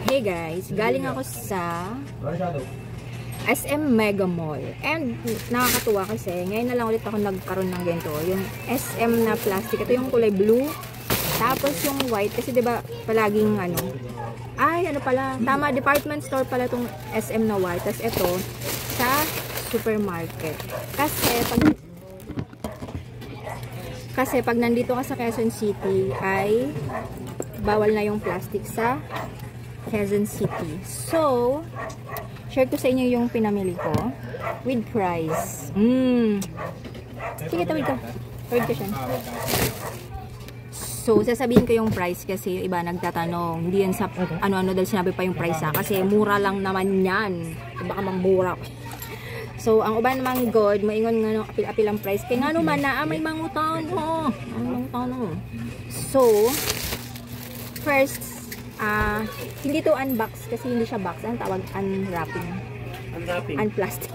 Hey guys, galing ako sa SM Mega Mall. And nakakatuwa kasi ngayon na lang ulit ako nagkaroon ng ganito. Yung SM na plastic. Ito yung kulay blue. Tapos yung white. Kasi diba palaging ano. Ay, ano pala. Tama, department store pala itong SM na white. Tapos ito sa supermarket. Kasi pag nandito ka sa Quezon City ay bawal na yung plastic sa Quezon City. So, share ko sa inyo yung pinamili ko with price. Sige, tawid ka. Tawid ka siya. So, sasabihin ko yung price kasi yung iba nagtatanong. Hindi yan sa ano-ano dahil sinabi pa yung price ha. Kasi mura lang naman yan. Baka mambura. So, ang uban namang god, maingon nga no, apil-apil ang price. Kaya nga naman na, may mangutan. So, first, hindi to unbox kasi hindi siya box. Ang tawag unwrapping. Unplastic.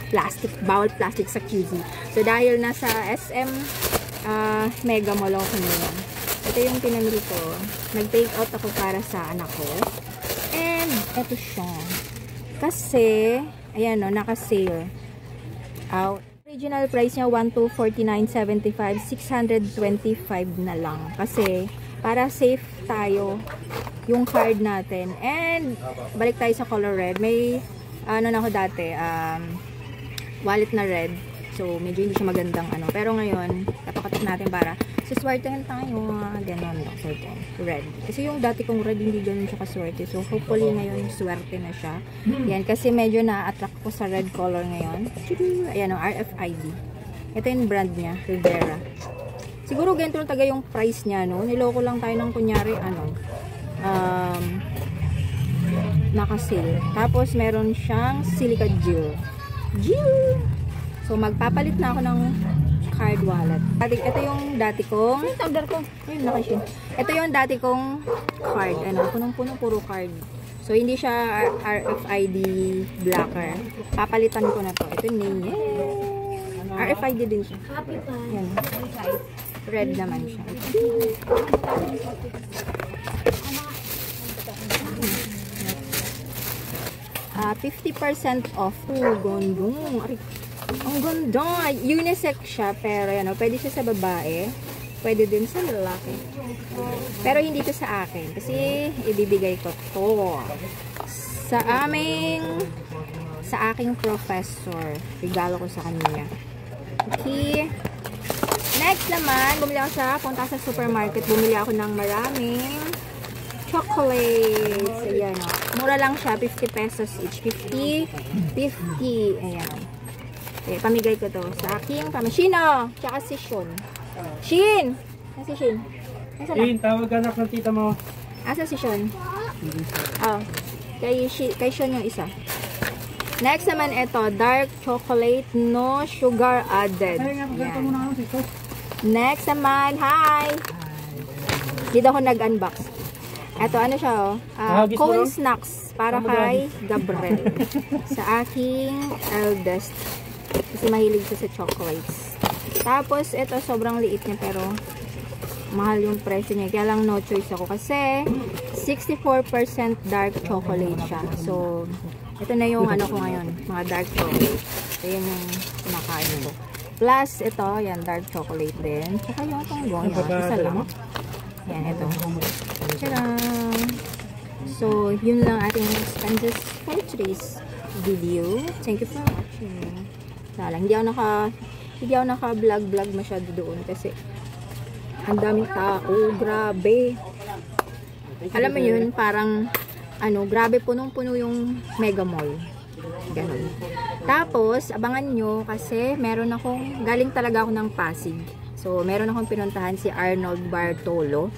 Plastic. Bawal plastic sa QZ. So, dahil nasa SM Mega Mall ako ngayon. Ito yung pinamili ko. Nag-take out ako para sa anak ko. And, ito siya. Kasi, ayan o, naka-sale. Original price niya, 1,249.75. 625 na lang. Kasi, para safe tayo yung card natin. And, balik tayo sa color red. May, ano na ako dati, wallet na red. So, medyo hindi siya magandang ano. Pero ngayon, katok-katok natin para suswertehan tayo. Ganon. So, red. Kasi yung dati kong red, hindi ganun siya kaswerte. So, hopefully ngayon, swerte na siya. Yan. Kasi medyo na-attract ko sa red color ngayon. Ayan o, RFID. Ito yung brand niya, Rivera. Siguro ganito taga yung price niya, no? Niloko lang tayo ng kunyari, ano, naka-sale. Tapos, meron siyang silica gel. So, magpapalit na ako ng card wallet. Ito yung dati kong ito yung dati kong card. Ano, punong-puno, puro card. So, hindi siya RFID blocker. Papalitan ko na to. Ito yung name. RFID din siya. Yan. Red naman siya. 50% off. Gondong. Ang ganda. Unisex siya, pero ano, pwede siya sa babae. Pwede din sa lalaki. Pero hindi to sa akin. Kasi ibibigay ko to sa aking professor. Regalo ko sa kanya. Okay. Next naman, punta sa supermarket. Bumili ako ng maraming chocolates. Ayan o. Mura lang siya. 50 pesos each. 50. Ayan. Okay, pamigay ko to sa aking Shino! Tsaka si Shun. Shin! Asa si Shin? Shin, tawag anak ng tita mo. Asa si Shun? Oh. Kay Shun yung isa. Next naman ito, dark chocolate, no sugar added. Yan. Next naman, hi! Dito ako nag-unbox. Ito, ano siya oh? Cone snacks para kay Gabriel. Sa aking eldest. Kasi mahilig siya sa chocolates. Tapos, ito sobrang liit niya pero mahal yung presyo niya. Kaya lang no choice ako kasi 64% dark chocolate siya. So, ito na yung ano ko ngayon. Mga dark chocolate. Ito yung kumakain ko. Plus, ito, yan, dark chocolate din. Tsaka yung tonggong yan. Isa lang. Yan, ito. Tadam! So, yun lang ating expenses for today's video. Thank you for watching. Hindi ako naka-vlog masyado doon kasi ang daming tao, grabe. Alam mo yun, parang ano, grabe punong-puno yung Mega Mall. Ganun. Tapos, abangan nyo kasi meron akong, galing talaga ako ng Pasig. So, meron akong pinuntahan si Arnold Bartolo.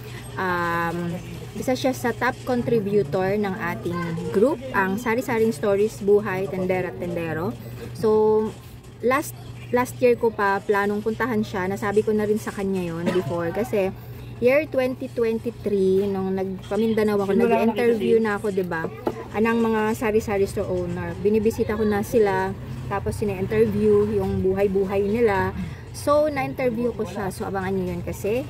Isa siya sa top contributor ng ating group, ang Sari-Saring Stories, Buhay, Tendera at Tendero. So, last year ko pa planong puntahan siya. Nasabi ko na rin sa kanya yon before kasi year 2023 nung nagpamindanao ako, nag-interview na ako, 'di ba? Anang mga sari-sari store owner. Binibisita ko na sila, tapos sina-interview yung buhay-buhay nila. So, na-interview ko siya. So, abangan niyo yun kasi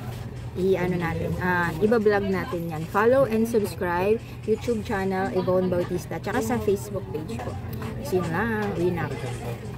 i-ano natin, iba-vlog natin yan. Follow and subscribe YouTube channel Yvonne Bautista, tsaka sa Facebook page ko. So yun lang, uwi na ako.